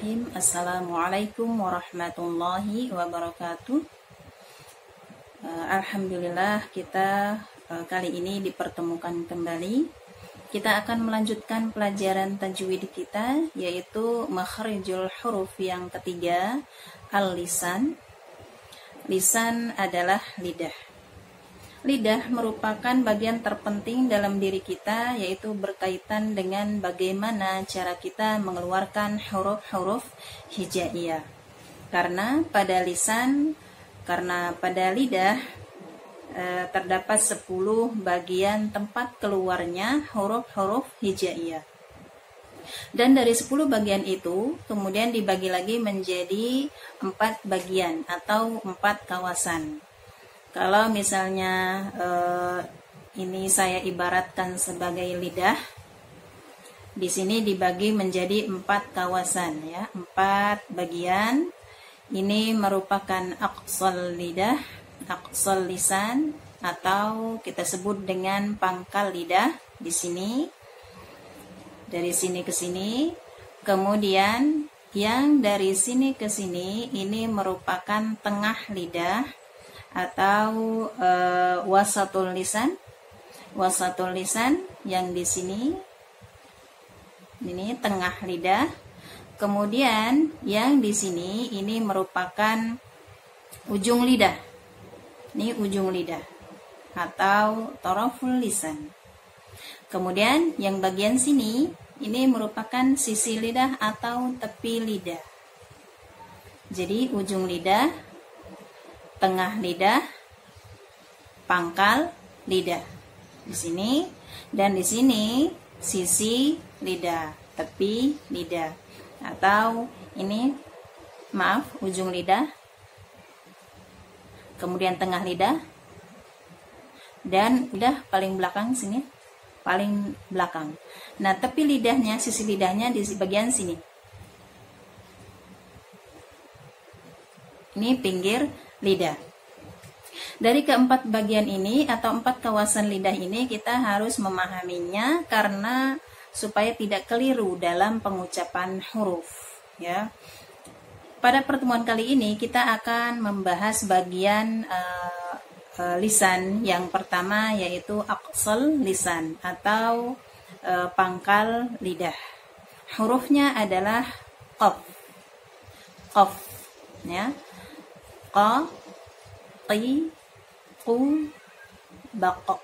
Bismillahirrahmanirrahim. Assalamualaikum warahmatullahi wabarakatuh. Alhamdulillah kita kali ini dipertemukan kembali. Kita akan melanjutkan pelajaran tajwid kita, yaitu makhrijul huruf yang ketiga, al-lisan. Lisan adalah lidah. Lidah merupakan bagian terpenting dalam diri kita, yaitu berkaitan dengan bagaimana cara kita mengeluarkan huruf-huruf hijaiyah. Karena pada lidah terdapat 10 bagian tempat keluarnya huruf-huruf hijaiyah. Dan dari 10 bagian itu kemudian dibagi lagi menjadi 4 bagian atau 4 kawasan. Kalau misalnya ini saya ibaratkan sebagai lidah, di sini dibagi menjadi 4 kawasan, ya, 4 bagian. Ini merupakan aqsal lidah, aqsal lisan, atau kita sebut dengan pangkal lidah. Di sini, dari sini ke sini. Kemudian yang dari sini ke sini ini merupakan tengah lidah, atau wasatul lisan. Wasatul lisan yang di sini ini tengah lidah. Kemudian yang di sini ini merupakan ujung lidah. Ini ujung lidah atau taraful lisan. Kemudian yang bagian sini ini merupakan sisi lidah atau tepi lidah. Jadi ujung lidah, tengah lidah, pangkal lidah. Di sini dan di sini sisi lidah, tepi lidah, atau ini ujung lidah, kemudian tengah lidah, dan lidah paling belakang sini, paling belakang. Nah, tepi lidahnya, sisi lidahnya di bagian sini. Ini pinggir lidah. Dari keempat bagian ini atau 4 kawasan lidah ini kita harus memahaminya karena supaya tidak keliru dalam pengucapan huruf, ya. Pada pertemuan kali ini kita akan membahas bagian lisan yang pertama, yaitu aqsal lisan atau pangkal lidah. Hurufnya adalah qaf. Qaf, ya. Qa, qi, qu, baq.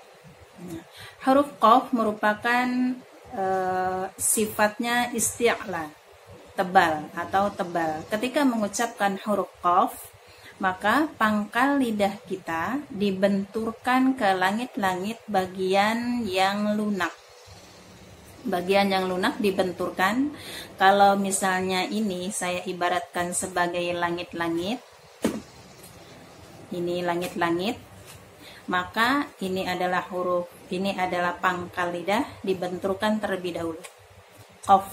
Huruf qaf merupakan sifatnya isti'la, tebal atau tebal. Ketika mengucapkan huruf qaf, maka pangkal lidah kita dibenturkan ke langit-langit bagian yang lunak. Bagian yang lunak dibenturkan. Kalau misalnya ini saya ibaratkan sebagai langit-langit, ini langit-langit, maka ini adalah huruf, ini adalah pangkal lidah dibenturkan terlebih dahulu. Qaf.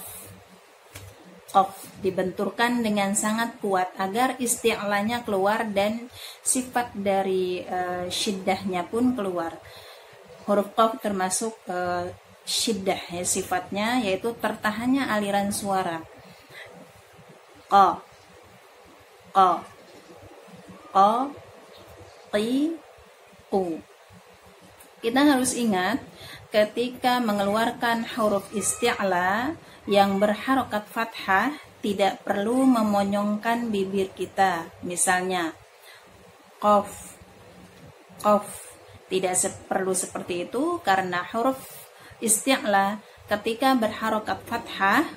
Qaf dibenturkan dengan sangat kuat agar isti'lanya keluar dan sifat dari syiddahnya pun keluar. Huruf qaf termasuk syiddah, ya, sifatnya yaitu tertahannya aliran suara. Qa, qa, qa, qi, qu. Kita harus ingat ketika mengeluarkan huruf isti'la yang berharokat fathah, tidak perlu memonyongkan bibir kita. Misalnya qaf, qaf, tidak perlu seperti itu karena huruf isti'la ketika berharokat fathah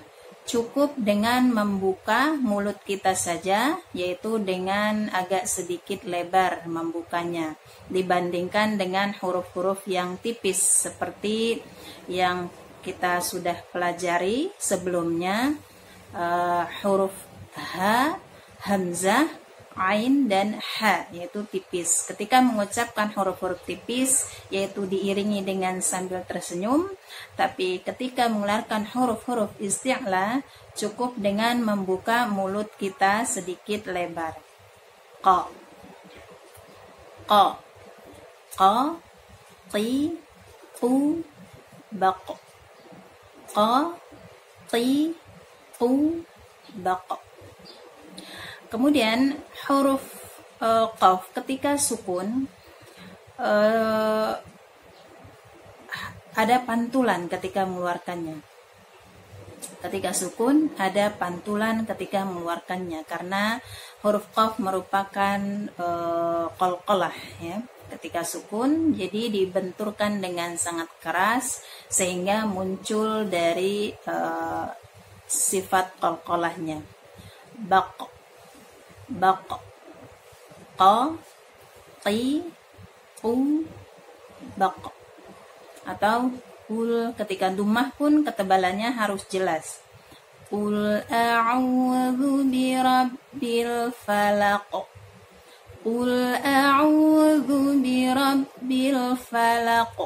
cukup dengan membuka mulut kita saja, yaitu dengan agak sedikit lebar membukanya dibandingkan dengan huruf-huruf yang tipis seperti yang kita sudah pelajari sebelumnya, huruf ha, hamzah, ain, dan ha, yaitu tipis. Ketika mengucapkan huruf-huruf tipis, yaitu diiringi dengan sambil tersenyum, tapi ketika mengeluarkan huruf-huruf isti'la, cukup dengan membuka mulut kita sedikit lebar. Qa, qa, qa, qi, qu, baq. Qa, qi, qu, baq. Kemudian huruf qaf ketika sukun ada pantulan ketika mengeluarkannya. Ketika sukun ada pantulan ketika mengeluarkannya karena huruf qaf merupakan qalqalah ya. Ketika sukun jadi dibenturkan dengan sangat keras sehingga muncul dari sifat qalqalahnya. Baq, baq, qa, qi, qu, baq. Atau qul ketika dhammah pun ketebalannya harus jelas. Qul a'udzu birabbil falaq. Qul a'udzu birabbil falaq.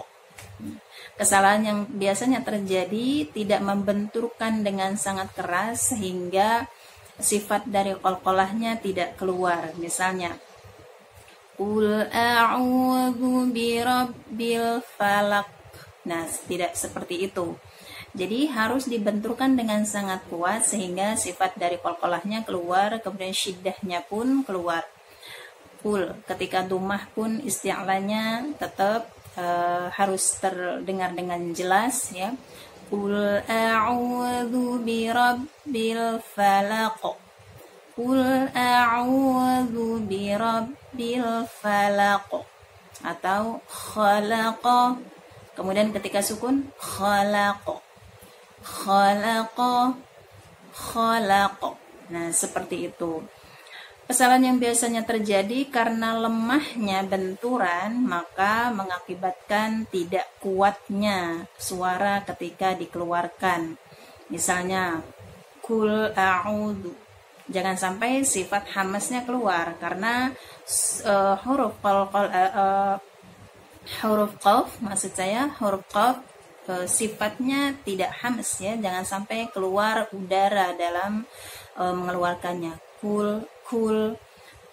Kesalahan yang biasanya terjadi tidak membenturkan dengan sangat keras sehingga sifat dari qalqalahnya tidak keluar. Misalnya Qul a'udzu birabbil falaq. Nah, tidak seperti itu. Jadi harus dibenturkan dengan sangat kuat sehingga sifat dari qalqalahnya keluar, kemudian syiddahnya pun keluar. Qul ketika dhammah pun isti'lanya tetap harus terdengar dengan jelas ya. Qul a'udzu birabbil falaq. Qul a'udzu birabbil falaq. Atau khalaqa. Kemudian ketika sukun khalaqa. Khalaqa. Khalaqa. Nah, seperti itu. Kesalahan yang biasanya terjadi karena lemahnya benturan maka mengakibatkan tidak kuatnya suara ketika dikeluarkan. Misalnya qul a'udzu. Jangan sampai sifat hamasnya keluar karena huruf qaf maksud saya huruf qaf sifatnya tidak hamas ya, jangan sampai keluar udara dalam mengeluarkannya.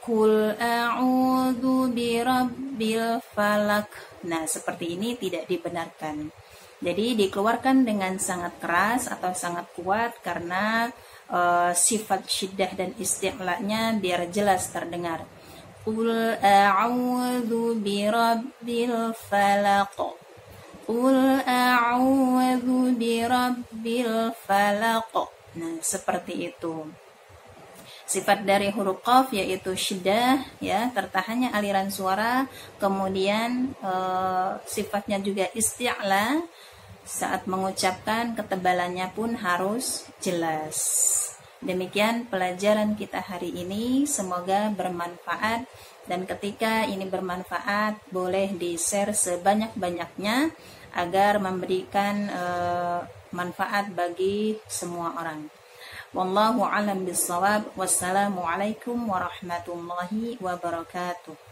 Qul a'udzu birabbil falaq. Nah, seperti ini tidak dibenarkan. Jadi dikeluarkan dengan sangat keras atau sangat kuat karena sifat syiddah dan isti'la'nya biar jelas terdengar. Qul a'udzu birabbil falaq. Qul a'udzu birabbil falaq. Nah, seperti itu. Sifat dari huruf qaf yaitu syiddah ya, tertahannya aliran suara, kemudian sifatnya juga isti'la, saat mengucapkan ketebalannya pun harus jelas. Demikian pelajaran kita hari ini, semoga bermanfaat, dan ketika ini bermanfaat boleh di-share sebanyak-banyaknya agar memberikan manfaat bagi semua orang. Wallahu a'lam bishawab. Wassalamualaikum warahmatullahi wabarakatuh.